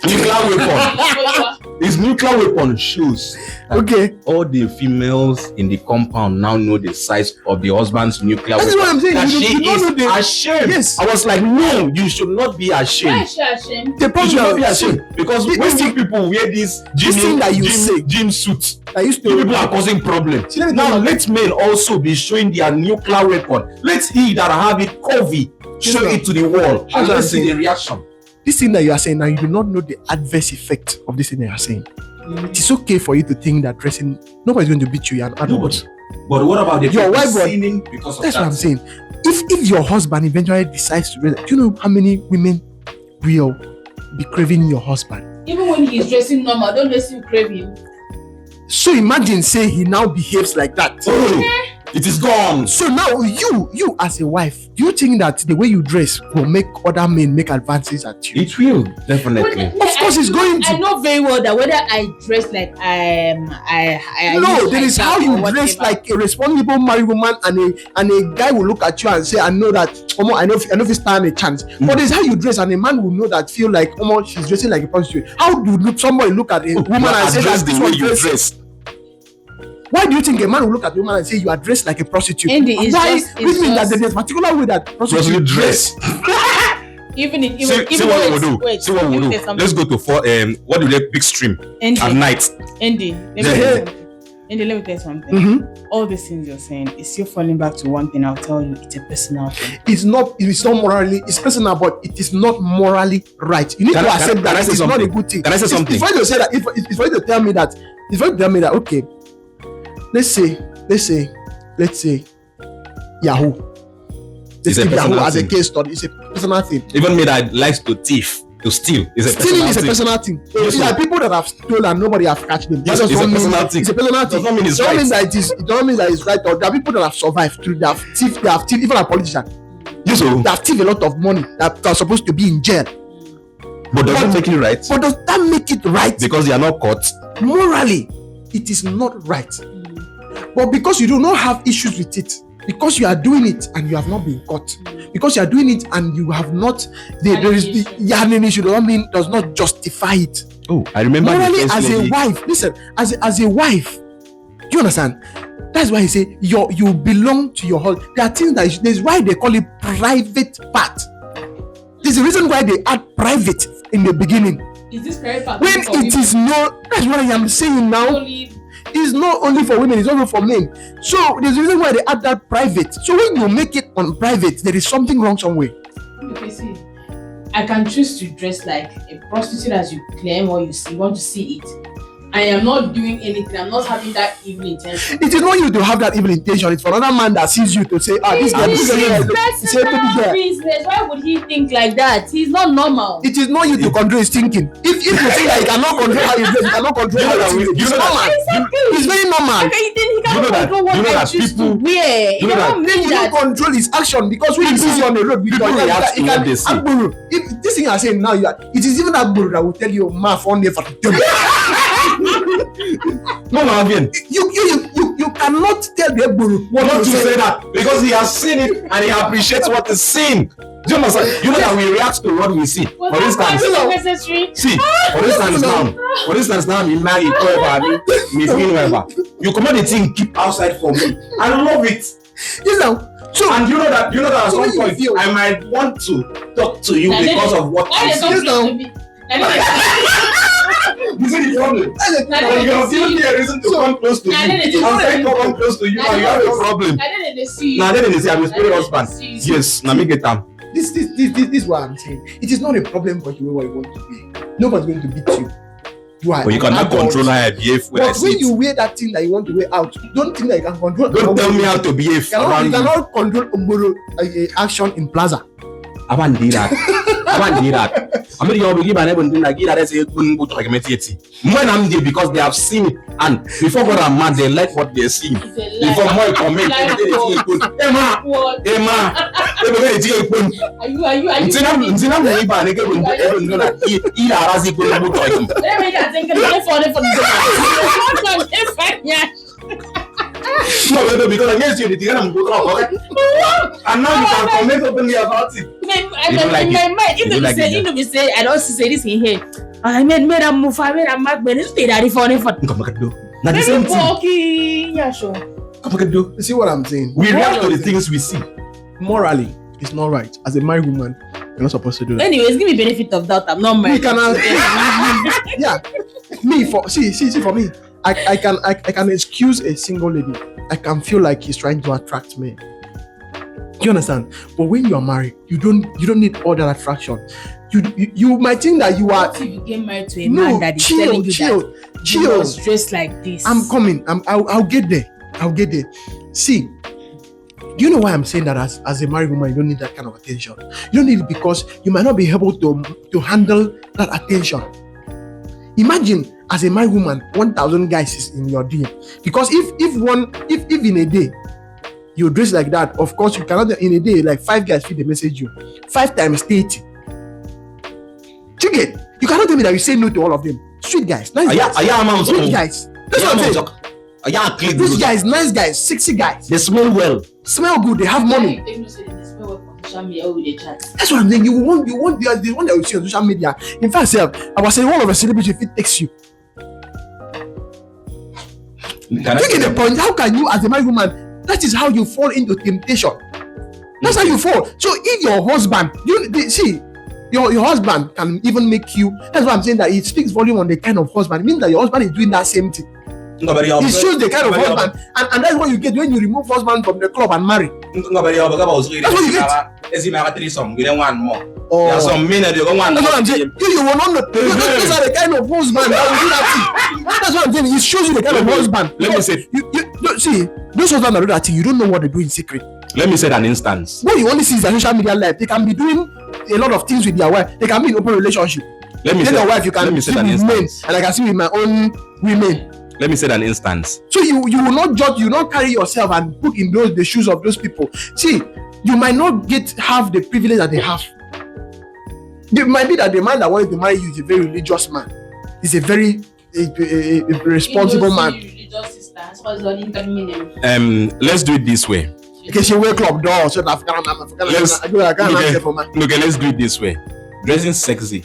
nuclear weapon. His nuclear weapon shows that all the females in the compound now know the size of the husband's nuclear weapon. That's what I'm saying. That she is ashamed. Yes. I was like, no, you should not be ashamed. Why is she ashamed? The You should not be ashamed because when you people wear this gym suits, people are causing problems. Now let men also be showing their nuclear weapon. Let he that have it curvy show it to the world. And let's see the reaction. This thing that you are saying now, you do not know the adverse effect of this thing that you are saying. It is okay for you to think that dressing, nobody's going to beat you. You're an adult. But what about the your wife? Because of that's that? what I'm saying. If your husband eventually decides to dress, do you know how many women will be craving your husband? Even when he is dressing normal, don't let him crave him. So imagine, say he now behaves like that. It is gone. So now you as a wife, do you think that the way you dress will make other men make advances at you? It will, definitely. Of course it's going to. I know very well that whether I dress like no, there is how you dress like a responsible married woman, and a guy will look at you and say, I know that I know if you stand a chance. But there's how you dress, and a man will know that, feel like she's dressing like a prostitute. How do somebody look at a woman and say that the way you dress? Why do you think a man will look at a woman and say you are dressed like a prostitute? Why? Which means that there's a particular way that prostitutes dress. See what we will do. See what we will do. Let's go to what do they big stream at night. Andy, let me tell you something. All these things you're saying is still falling back to one thing. I'll tell you, it's a personal thing. It's not morally, it's personal, but it is not morally right. You need to accept that it's not a good thing. Can I say something? It's for you to say that, it's for you to tell me that, okay, let's say Yahoo. Let's take Yahoo as a case study. It's a personal thing. Even me that likes to steal is a stealing is a personal thing. It's like people that have stolen, nobody have catch them. Yes, it's a personal thing. It's a personal thing. Does not mean it's right. It doesn't mean that it's right. Or there are people that have survived through. They have thief. Even a politician. Yes, so they have thief a lot of money that are supposed to be in jail. But does that make it right? But does that make it right? Because they are not caught. Morally, it is not right. But because you do not have issues with it, because you are doing it and you have not been caught, because you are doing it and you have not, there is the issue does not justify it. Oh, I remember. Morally, as a wife, listen, as a wife, do you understand? That's why he say you belong to your husband. There are things there's why they call it private part. There's a reason why they add private in the beginning. Is this private part? When it is not, that's what I am saying now. It's not only for women, it's also for men. So there's a reason why they add that private. So when you make it on private, there is something wrong somewhere. Okay, see, I can choose to dress like a prostitute as you claim or you want to see it. I am not doing anything. I'm not having that evil intention. It is not you to have that evil intention. It's for another man that sees you to say, this guy is business. Why would he think like that? He's not normal. It is not you to control his thinking. If you think that you cannot control how you dress, you cannot control how you think. It's normal. It's very normal. Okay, then he cannot control what I choose to wear. You don't control his action because when he sees you on the road, he can Agboro. If this thing I say now, it is even Agboro that will tell you, "Ma, phone there for the table." No, Marvin. You cannot tell the Agboro not to say that because he has seen it and he appreciates what is seen. Do you understand? You know that we react to what we see. For instance, now, me marry whoever, me feel whoever. You come on the thing, keep outside for me. I love it. You know. So, and you know that at some point I might want to talk to you because of what you see. This is the problem. You have given me a reason to come close to you. I'm saying come close to you and you have a problem. Now then they say I'm a spirit husband. Yes, now me get them. This is what I'm saying. It is not a problem for you where you want to be. Nobody's going to beat you. But you cannot control how I behave when I see when you wear that thing that you want to wear out, don't think that you can control. Don't tell me how to behave. You cannot control action in plaza. I won't do that. I'm going to give an even like that. When I'm there because they have seen it, and before God and man, they like what they see. Before more comment, Emma, are no, because against you, the thing I'm going to talk. And now you can comment openly about it. In my mind, if they say, I don't say this in here. I made a move, I made a mark, but it's still that for now the same thing. Yeah, sure. You see what I'm saying? We react to the things we see. Morally, it's not right. As a married woman, you're not supposed to do that. Anyways, give me benefit of doubt. I'm not married. Yeah. For me, I can excuse a single lady. I can feel like he's trying to attract me. Do you understand? But when you are married, you don't need all that attraction. You might think that you are. What if you get married to a man that is telling you that you must dress like this? I'm coming. I'll get there. See, do you know why I'm saying that as a married woman, you don't need that kind of attention? You don't need it because you might not be able to handle that attention. Imagine as a married woman, 1,000 guys is in your DM. Because if in a day you dress like that, of course you cannot in a day like 5 guys feed the message you 5 times 30. Chicken, you cannot tell me that you say no to all of them. Sweet guys, nice guys, sweet guys. That's what I'm saying. These guys, nice guys, sexy guys. They smell well, smell good. They have money. That's what I'm saying. You want the one that you see on social media. In fact, I was saying one of a celebrity if it takes you. Taking the point, how can you as a married woman? That is how you fall into temptation. That's how you fall. So if your husband, your husband can even make you. That's why I'm saying that it speaks volume on the kind of husband. It means that your husband is doing that same thing. It shows the kind of husband, and that's what you get when you remove husband from the club and marry. That's what you get. There are some men that they don't want. That's what I'm saying. You will not know. These are the kind of husband that will do that thing. That's what I'm saying. It shows you the kind of husband. Let me say. You see, those husbands that do that thing, you don't know what they do in secret. Let me say an instance. What you only see is their social media life. They can be doing a lot of things with their wife. They can be in open relationship. Let me say your wife. You can see with men, and I can see with my own women. Let me say an instance. So you will not judge. You will not carry yourself and put in the shoes of those people. See, you might not have the privilege that they have. It might be that the man that wanted to marry you is a very religious man. He's a very responsible man. Let's do it this way. Because she wear club door, so I can't answer for man. Look, let's do it this way. Dressing sexy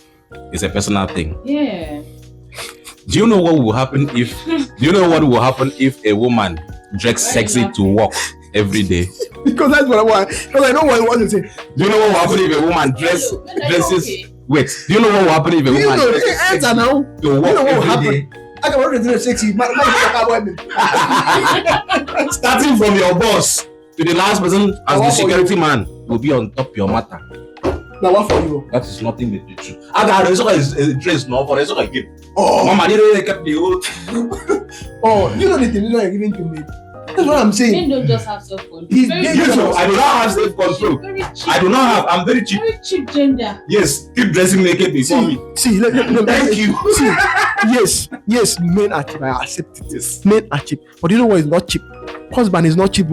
is a personal thing. Yeah. Do you know what will happen if a woman dress sexy to work every day? Because that's what I want. Because I know what I want to say. Do you know what will happen if a woman dresses? Wait. Do you know what will happen if a woman dresses sexy to work every day? I can already dress sexy. Starting from your boss to the last person as the security man will be on top of your matter. Now what for you? That is nothing but the truth. I got a dress no for this again. Oh, Mama didn't kept the old. Oh, you know the thing you're giving to me. That's what I'm saying. Men don't just have self-control. I do not have self-control. I do not have. I'm very cheap. Very cheap gender. Yes, keep dressing naked before me. See, Thank you. See, yes, men are cheap. I accept it. Yes. Men are cheap. But you know what is not cheap? Husband is not cheap.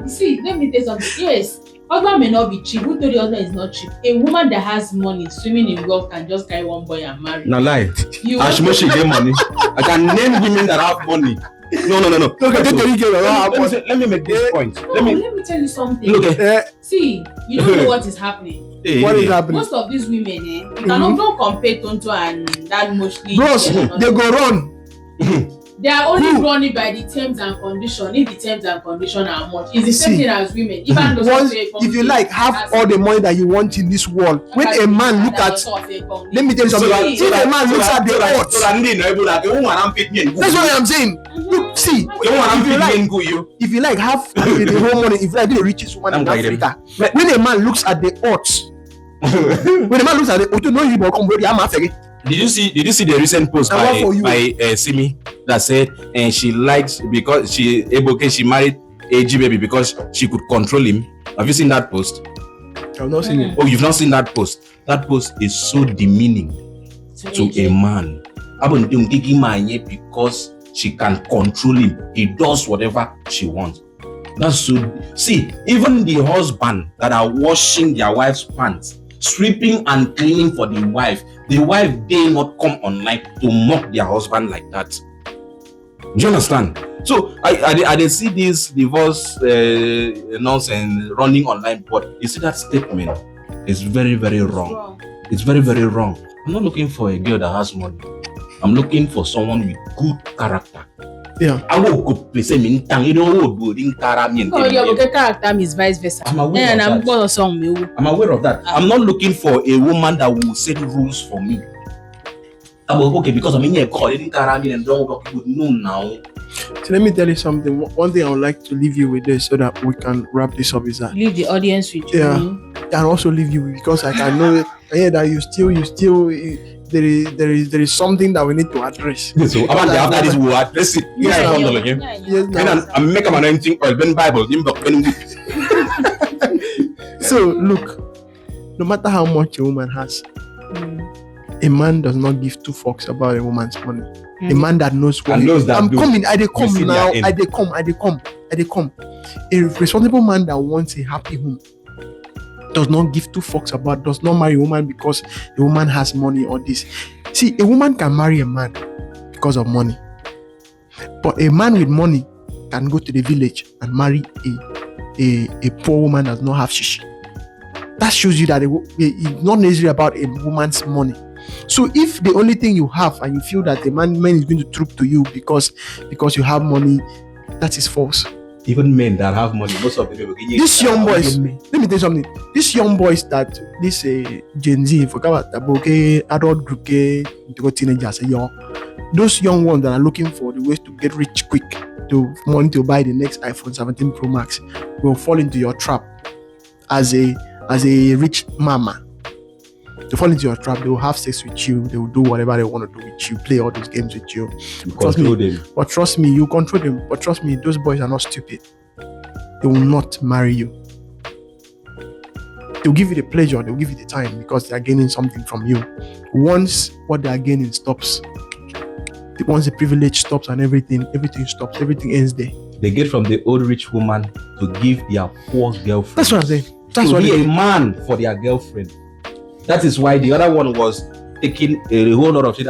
See, let me tell you something. Yes, husband may not be cheap. Who told you husband is not cheap? A woman that has money, swimming in wealth, can just carry one boy and marry. No lie. Ashmoshi get money. I can name women that have money. No. Let me make this point. Let me tell you something. Look, see, you don't know what is happening. What is happening? Most of these women, you cannot don't compare Tonto and that mostly. Bros, they go run. They are only running by the terms and conditions. If the terms and conditions are much, it's the same thing as women. If you like, have all the money that you want in this world. When a man look at, let me tell you something. If a man looks at the odds, that's what I'm saying. Look, see, if you like, have the whole money. If you like, be the richest woman in Africa. When a man looks at the odds, when a man looks at the odds, you know he will come with the Did you see the recent post by Simi that said and she likes because she married AG baby because she could control him? Have you seen that post? I've not seen it. Oh, you've not seen that post? That post is so demeaning to a man. Because she can control him. He does whatever she wants. That's so. See, even the husband that are washing their wife's pants, sweeping and cleaning for the wife dare not come online to mock their husband like that. Do you understand? So I see this divorce nonsense running online, but you see that statement is very, very wrong. It's very, very wrong. I'm not looking for a girl that has money. I'm looking for someone with good character. Yeah. I will go place him in town. You know what your character is vice versa. I'm aware of that. I'm aware of that. I'm not looking for a woman that will set rules for me. Okay, because I'm in here calling and don't work with no now. So let me tell you something. One thing I would like to leave you with this so that we can wrap this up is that leave the audience with you. Yeah. And also leave you because I can know it. That you still there is something that we need to address. So after this we'll address it. I'm making an anointing oil, then Bible. So look, no matter how much a woman has, a man does not give two fucks about a woman's money. A man that knows what I'm coming, I come now, I come. A responsible man that wants a happy home does not give two fucks about, does not marry a woman because the woman has money or this. See, a woman can marry a man because of money. But a man with money can go to the village and marry a poor woman that does not have shishi. That shows you that it's not necessarily about a woman's money. So if the only thing you have and you feel that the man is going to troop to you because you have money, that is false. Even men that have money, most of them these young boys, let me tell you something. These young boys that this Gen Z, forget about adult group, teenagers, those young ones that are looking for the ways to get rich quick, to money to buy the next iPhone 17 Pro Max, will fall into your trap as a rich mama. They fall into your trap. They will have sex with you. They will do whatever they want to do with you. Play all those games with you. But trust me, you control them. But trust me, those boys are not stupid. They will not marry you. They'll give you the pleasure. They'll give you the time because they are gaining something from you. Once what they are gaining stops, once the privilege stops and everything stops. Everything ends there. They get from the old rich woman to give their poor girlfriend. That's what I'm saying. That's to be a man for their girlfriend. That is why the other one was taking a whole lot of shit.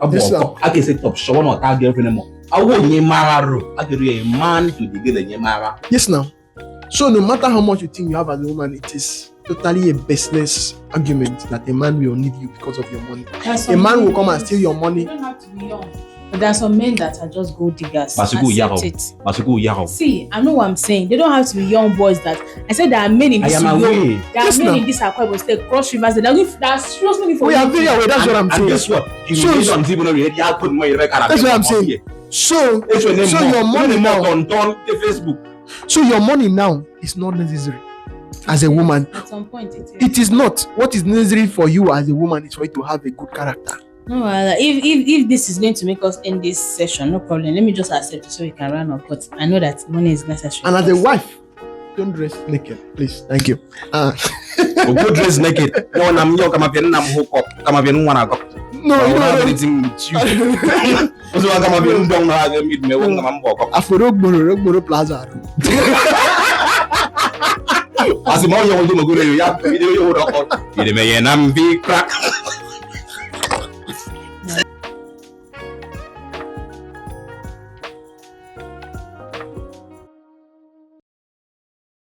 I can say top show or tag girlfriend more. I won't a man to the girl and mara. Yes, now. So no matter how much you think you have as a woman, it is totally a baseless argument that a man will need you because of your money. A man will come and steal your money. You don't have to be young. But there are some men that are just gold diggers. Accept it. See, I know what I'm saying. They don't have to be young boys. That I said there are men in this young. There are men in this Akwa State cross rivers. That's seriously for. We are very aware. That's what I'm saying. Guess what? That's what I'm saying. So your money now on Facebook. So your money now is not necessary as a woman. At some point, it is not. What is necessary for you as a woman is for you to have a good character. No, if this is going to make us end this session, no problem. Let me just accept it so we can run up. But I know that money is necessary. And as a wife, don't dress naked, please. Thank you. Go dress naked. No, I'm young. I'm hook up. I'm you no, you don't have anything with you. So I'm Afro Plaza. As the more you want to go, you have to be crack.